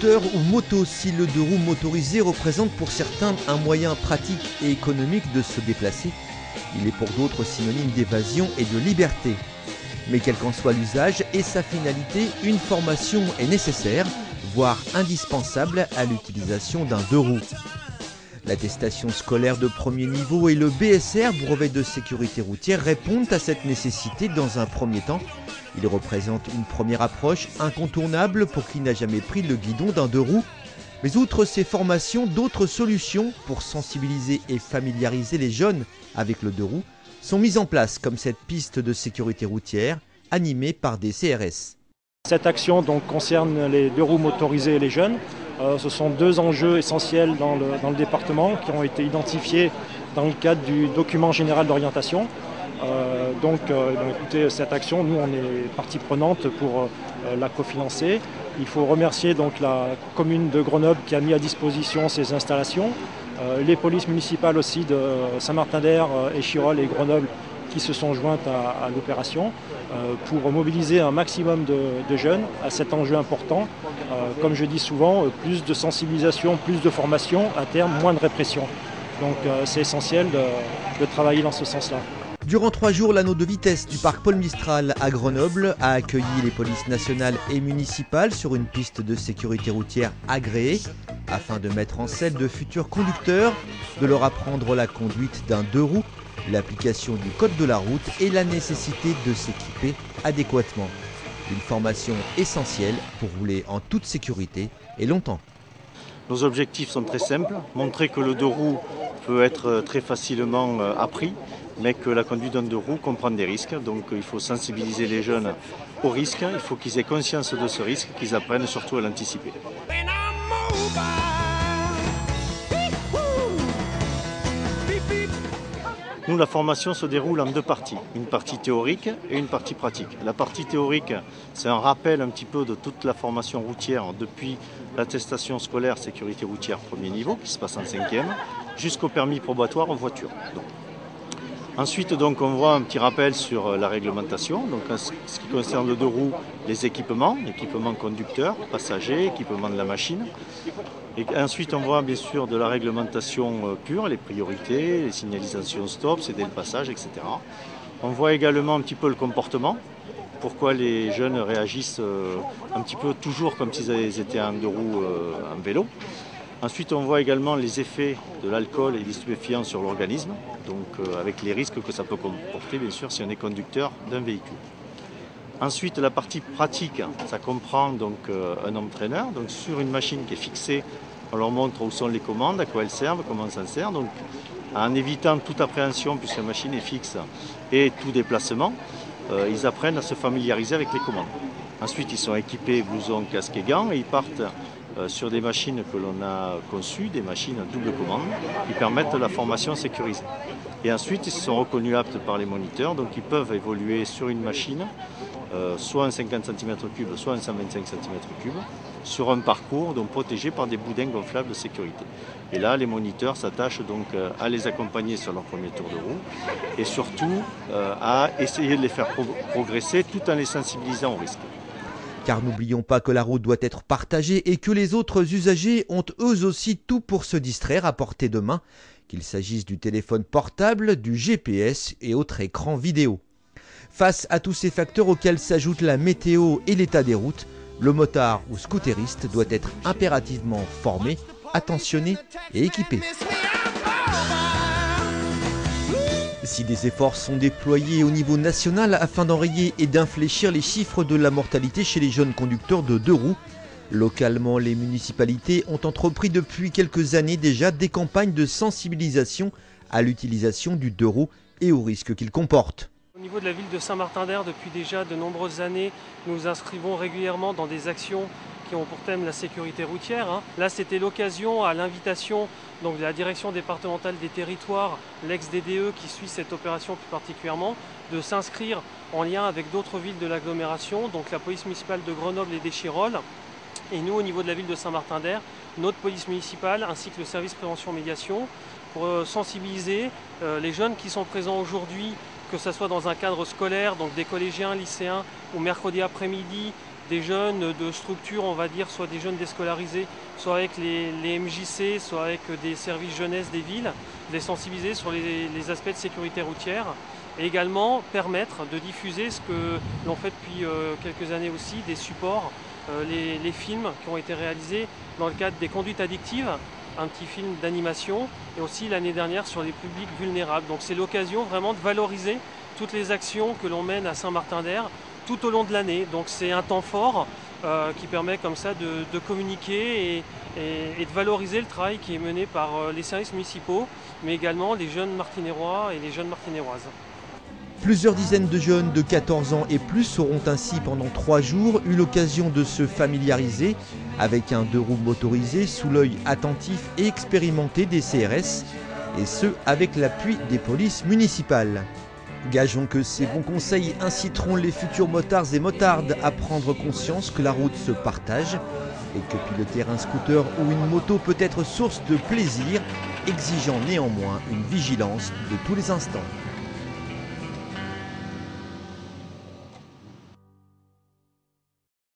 scooter ou moto, si le deux roues motorisé représente pour certains un moyen pratique et économique de se déplacer, il est pour d'autres synonyme d'évasion et de liberté. Mais quel qu'en soit l'usage et sa finalité, une formation est nécessaire, voire indispensable à l'utilisation d'un deux roues. L'attestation scolaire de premier niveau et le BSR, brevet de sécurité routière, répondent à cette nécessité dans un premier temps. Ils représentent une première approche incontournable pour qui n'a jamais pris le guidon d'un deux roues. Mais outre ces formations, d'autres solutions pour sensibiliser et familiariser les jeunes avec le deux roues sont mises en place, comme cette piste de sécurité routière animée par des CRS. Cette action donc concerne les deux roues motorisés et les jeunes. Ce sont deux enjeux essentiels dans le département qui ont été identifiés dans le cadre du document général d'orientation. Écoutez, cette action, nous on est partie prenante pour la cofinancer. Il faut remercier donc la commune de Grenoble qui a mis à disposition ces installations, les polices municipales aussi de Saint-Martin-d'Air, Échirolles et Grenoble qui se sont jointes à l'opération pour mobiliser un maximum de jeunes à cet enjeu important. Comme je dis souvent, plus de sensibilisation, plus de formation, à terme, moins de répression. Donc c'est essentiel de travailler dans ce sens-là. Durant 3 jours, l'anneau de vitesse du parc Paul Mistral à Grenoble a accueilli les polices nationales et municipales sur une piste de sécurité routière agréée afin de mettre en selle de futurs conducteurs, de leur apprendre la conduite d'un deux roues, l'application du code de la route et la nécessité de s'équiper adéquatement. Une formation essentielle pour rouler en toute sécurité et longtemps. Nos objectifs sont très simples, montrer que le deux roues peut être très facilement appris, mais que la conduite d'un deux roues comprend des risques. Donc il faut sensibiliser les jeunes aux risques, il faut qu'ils aient conscience de ce risque, qu'ils apprennent surtout à l'anticiper. Nous, la formation se déroule en deux parties, une partie théorique et une partie pratique. La partie théorique, c'est un rappel un petit peu de toute la formation routière depuis l'attestation scolaire sécurité routière premier niveau, qui se passe en 5e, jusqu'au permis probatoire en voiture. Ensuite, donc, on voit un petit rappel sur la réglementation. Donc, en ce qui concerne le deux roues, les équipements conducteurs, passagers, équipement de la machine. Et ensuite, on voit bien sûr de la réglementation pure, les priorités, les signalisations stop, céder le passage, etc. On voit également un petit peu le comportement. Pourquoi les jeunes réagissent un petit peu toujours comme s'ils étaient en deux roues en vélo. Ensuite, on voit également les effets de l'alcool et des stupéfiants sur l'organisme, donc avec les risques que ça peut comporter, bien sûr, si on est conducteur d'un véhicule. Ensuite, la partie pratique, ça comprend donc un entraîneur. Donc sur une machine qui est fixée, on leur montre où sont les commandes, à quoi elles servent, comment on s'en sert. Donc en évitant toute appréhension, puisque la machine est fixe, et tout déplacement, ils apprennent à se familiariser avec les commandes. Ensuite, ils sont équipés blouson, casque et gants, et ils partent sur des machines que l'on a conçues, des machines double commande, qui permettent la formation sécurisée. Et ensuite, ils se sont reconnus aptes par les moniteurs, donc ils peuvent évoluer sur une machine, soit en 50 cm3, soit en 125 cm3, sur un parcours donc protégé par des boudins gonflables de sécurité. Et là, les moniteurs s'attachent donc à les accompagner sur leur premier tour de roue et surtout à essayer de les faire progresser tout en les sensibilisant au risque. Car n'oublions pas que la route doit être partagée et que les autres usagers ont eux aussi tout pour se distraire à portée de main, qu'il s'agisse du téléphone portable, du GPS et autres écrans vidéo. Face à tous ces facteurs auxquels s'ajoute la météo et l'état des routes, le motard ou scooteriste doit être impérativement formé, attentionné et équipé. Si des efforts sont déployés au niveau national afin d'enrayer et d'infléchir les chiffres de la mortalité chez les jeunes conducteurs de deux roues, localement les municipalités ont entrepris depuis quelques années déjà des campagnes de sensibilisation à l'utilisation du deux roues et aux risques qu'il comporte. Au niveau de la ville de Saint-Martin-d'Air, depuis déjà de nombreuses années, nous inscrivons régulièrement dans des actions qui ont pour thème la sécurité routière. Là, c'était l'occasion, à l'invitation de la direction départementale des territoires, l'ex-DDE qui suit cette opération plus particulièrement, de s'inscrire en lien avec d'autres villes de l'agglomération, donc la police municipale de Grenoble et d'Échirolles. Et nous, au niveau de la ville de Saint-Martin-d'Air, notre police municipale ainsi que le service prévention-médiation, pour sensibiliser les jeunes qui sont présents aujourd'hui, que ce soit dans un cadre scolaire, donc des collégiens, lycéens, ou mercredi après-midi, des jeunes de structures, on va dire, soit des jeunes déscolarisés, soit avec les MJC, soit avec des services jeunesse des villes, les sensibiliser sur les aspects de sécurité routière et également permettre de diffuser ce que l'on fait depuis quelques années aussi, des supports, les films qui ont été réalisés dans le cadre des conduites addictives, un petit film d'animation et aussi l'année dernière sur les publics vulnérables. Donc c'est l'occasion vraiment de valoriser toutes les actions que l'on mène à Saint-Martin-d'Hers tout au long de l'année. Donc c'est un temps fort qui permet comme ça de communiquer et de valoriser le travail qui est mené par les services municipaux, mais également les jeunes martinérois et les jeunes martinéroises. Plusieurs dizaines de jeunes de 14 ans et plus auront ainsi pendant 3 jours eu l'occasion de se familiariser avec un 2 roues motorisé sous l'œil attentif et expérimenté des CRS, et ce avec l'appui des polices municipales. Gageons que ces bons conseils inciteront les futurs motards et motardes à prendre conscience que la route se partage et que piloter un scooter ou une moto peut être source de plaisir, exigeant néanmoins une vigilance de tous les instants.